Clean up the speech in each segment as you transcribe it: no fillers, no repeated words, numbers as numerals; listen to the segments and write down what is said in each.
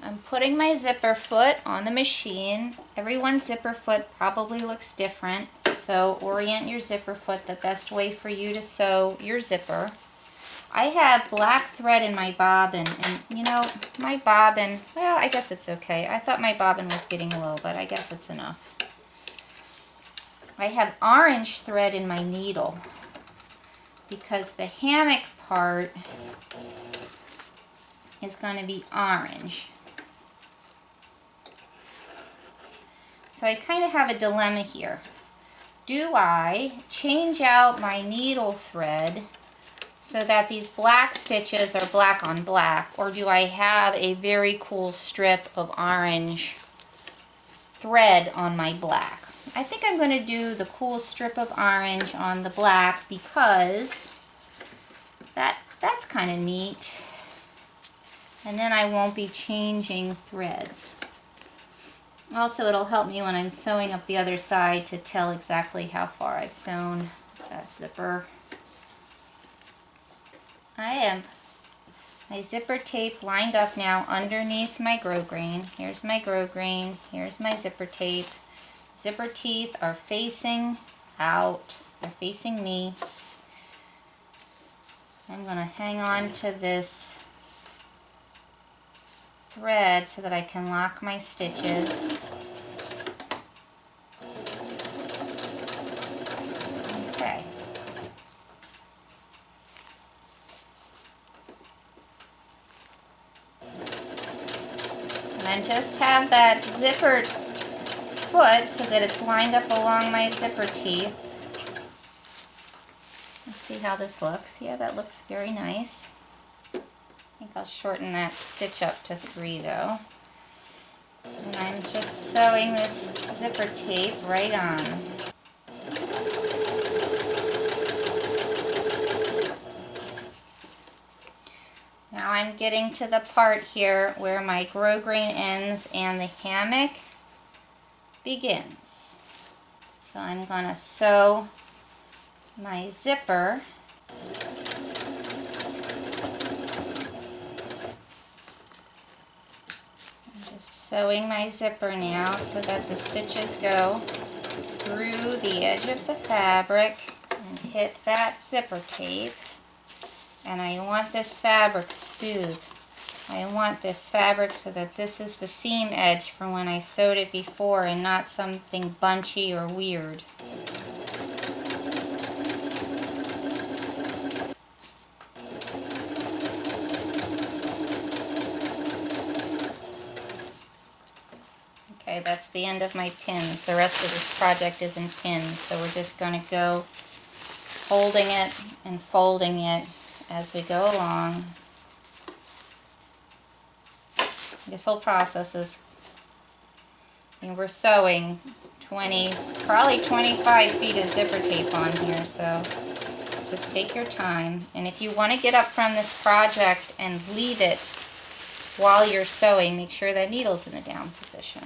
I'm putting my zipper foot on the machine. Everyone's zipper foot probably looks different, so orient your zipper foot the best way for you to sew your zipper. I have black thread in my bobbin, and you know, my bobbin, well, I guess it's okay. I thought my bobbin was getting low, but I guess it's enough. I have orange thread in my needle because the hammock part is going to be orange. So I kind of have a dilemma here. Do I change out my needle thread so that these black stitches are black on black, or do I have a very cool strip of orange thread on my black? I think I'm going to do the cool strip of orange on the black because that's kind of neat. And then I won't be changing threads. Also, it'll help me when I'm sewing up the other side to tell exactly how far I've sewn that zipper. I have my zipper tape lined up now underneath my grosgrain. Here's my grosgrain, here's my zipper tape. Zipper teeth are facing out, they're facing me. I'm going to hang on to this thread so that I can lock my stitches. Okay. And I just have that zipper foot so that it's lined up along my zipper teeth. Let's see how this looks. Yeah, that looks very nice. I think I'll shorten that stitch up to 3 though. And I'm just sewing this zipper tape right on. Now I'm getting to the part here where my grosgrain ends and the hammock begins. So I'm going to sew my zipper. I'm just sewing my zipper now so that the stitches go through the edge of the fabric and hit that zipper tape. And I want this fabric smooth. I want this fabric so that this is the seam edge from when I sewed it before and not something bunchy or weird. Okay, that's the end of my pins. The rest of this project isn't pinned, so we're just going to go holding it and folding it as we go along. This whole process is, we're sewing probably 25 feet of zipper tape on here, so just take your time. And if you want to get up from this project and leave it while you're sewing, make sure that needle's in the down position.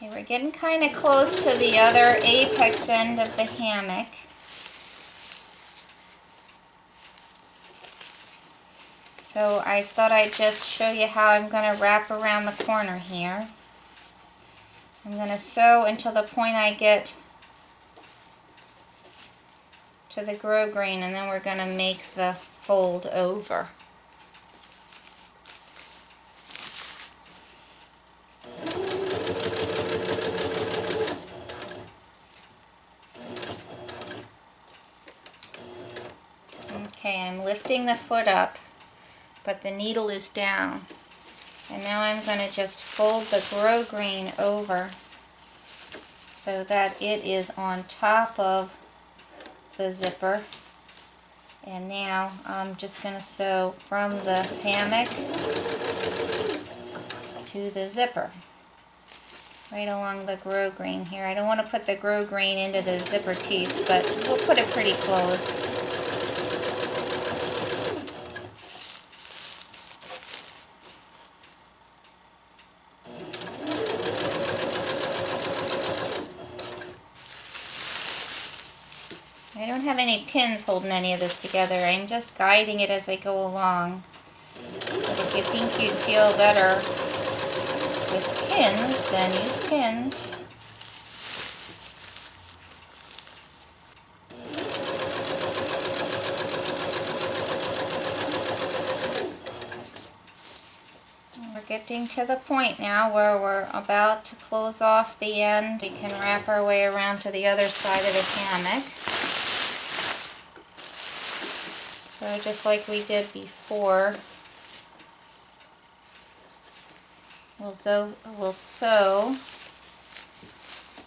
We're getting kind of close to the other apex end of the hammock. So I thought I'd just show you how I'm going to wrap around the corner here. I'm going to sew until the point I get to the grosgrain, and then we're going to make the fold over. Okay, I'm lifting the foot up, but the needle is down. And now I'm going to just fold the grosgrain over so that it is on top of the zipper. And now I'm just going to sew from the hammock to the zipper, right along the grosgrain here. I don't want to put the grosgrain into the zipper teeth, but we'll put it pretty close. I don't have any pins holding any of this together. I'm just guiding it as I go along. But if you think you'd feel better with pins, then use pins. We're getting to the point now where we're about to close off the end. We can wrap our way around to the other side of the hammock. So just like we did before, we'll sew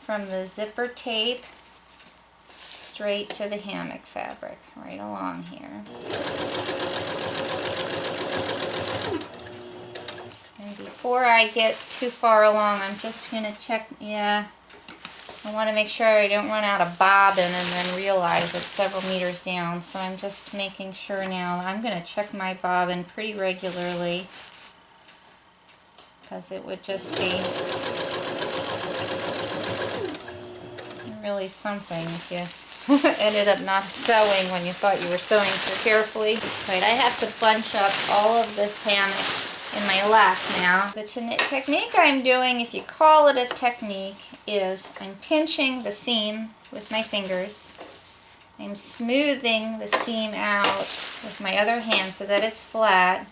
from the zipper tape straight to the hammock fabric, right along here. And before I get too far along, I'm just going to check, I want to make sure I don't run out of bobbin and then realize it's several meters down. So I'm just making sure now. I'm going to check my bobbin pretty regularly, because it would just be really something if you ended up not sewing when you thought you were sewing so carefully. Right, I have to bunch up all of this hammock in my lap now. The technique I'm doing, if you call it a technique, is I'm pinching the seam with my fingers. I'm smoothing the seam out with my other hand so that it's flat.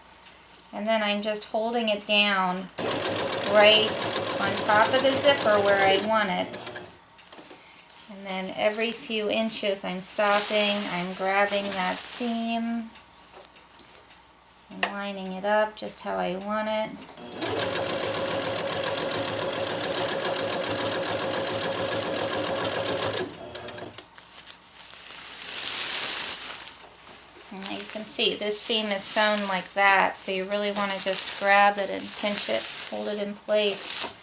And then I'm just holding it down right on top of the zipper where I want it. And then every few inches I'm stopping, I'm grabbing that seam. I'm lining it up just how I want it. And you can see this seam is sewn like that, so you really want to just grab it and pinch it, hold it in place.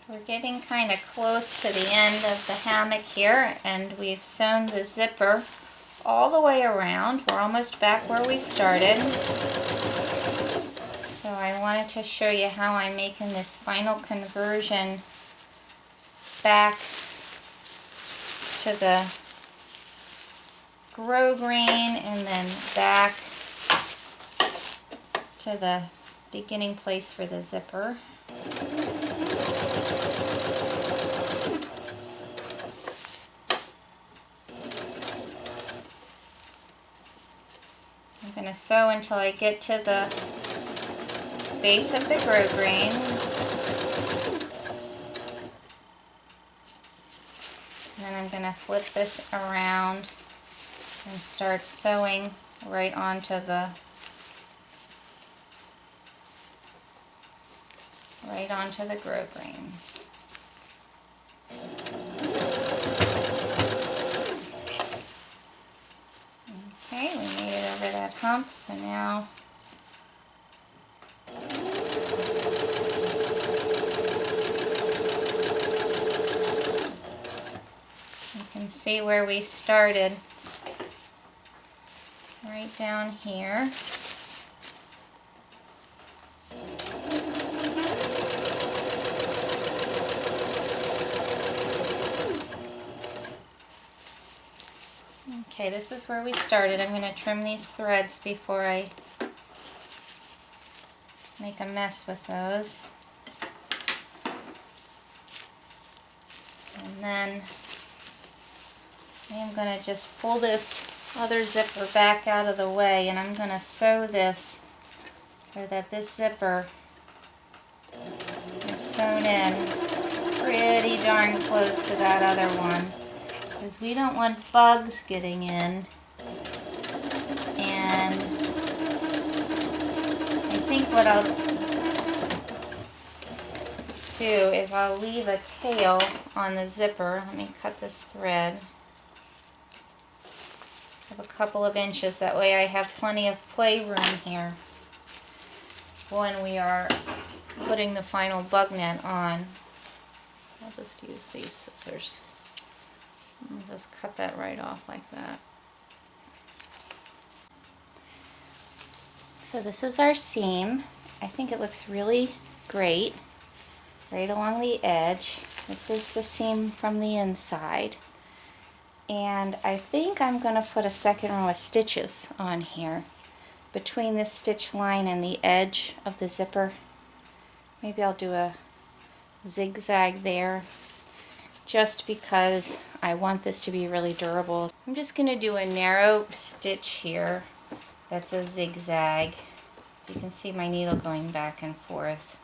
We're getting kind of close to the end of the hammock here, and we've sewn the zipper all the way around. We're almost back where we started. So I wanted to show you how I'm making this final conversion back to the grosgrain and then back to the beginning place for the zipper. I'm going to sew until I get to the base of the grosgrain. And then I'm going to flip this around and start sewing right onto the grosgrain. Okay, we made it over that hump, so now you can see where we started, right down here. Okay, this is where we started. I'm going to trim these threads before I make a mess with those. And then I am going to just pull this other zipper back out of the way, and I'm going to sew this so that this zipper is sewn in pretty darn close to that other one, because we don't want bugs getting in. And I think what I'll do is I'll leave a tail on the zipper. Let me cut this thread of a couple of inches. That way I have plenty of playroom here when we are putting the final bug net on. I'll just use these scissors. And just cut that right off like that. So this is our seam. I think it looks really great right along the edge. This is the seam from the inside. And I think I'm going to put a second row of stitches on here between this stitch line and the edge of the zipper. Maybe I'll do a zigzag there just because I want this to be really durable. I'm just going to do a narrow stitch here that's a zigzag. You can see my needle going back and forth.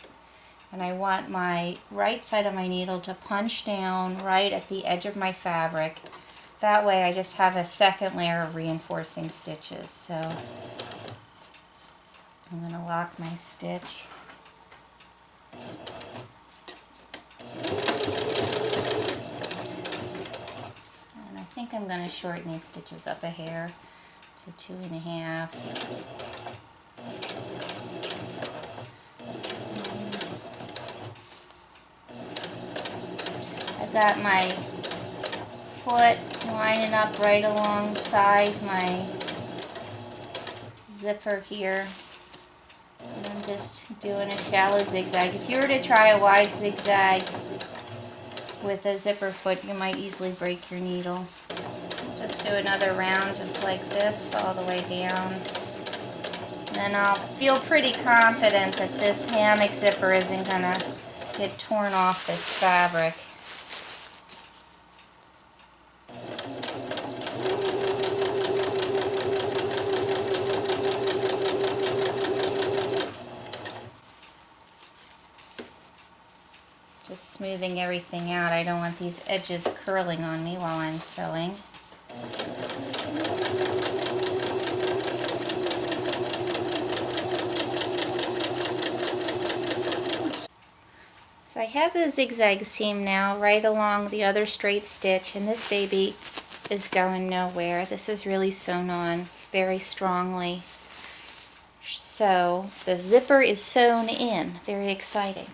And I want my right side of my needle to punch down right at the edge of my fabric. That way I just have a second layer of reinforcing stitches. So I'm going to lock my stitch. And I think I'm going to shorten these stitches up a hair to 2.5. I've got my foot lining up right alongside my zipper here. And I'm just doing a shallow zigzag. If you were to try a wide zigzag with a zipper foot, you might easily break your needle. Just do another round just like this all the way down. And then I'll feel pretty confident that this hammock zipper isn't going to get torn off this fabric. Just smoothing everything out. I don't want these edges curling on me while I'm sewing. So I have the zigzag seam now right along the other straight stitch, and this baby is going nowhere. This is really sewn on very strongly. So the zipper is sewn in. Very exciting.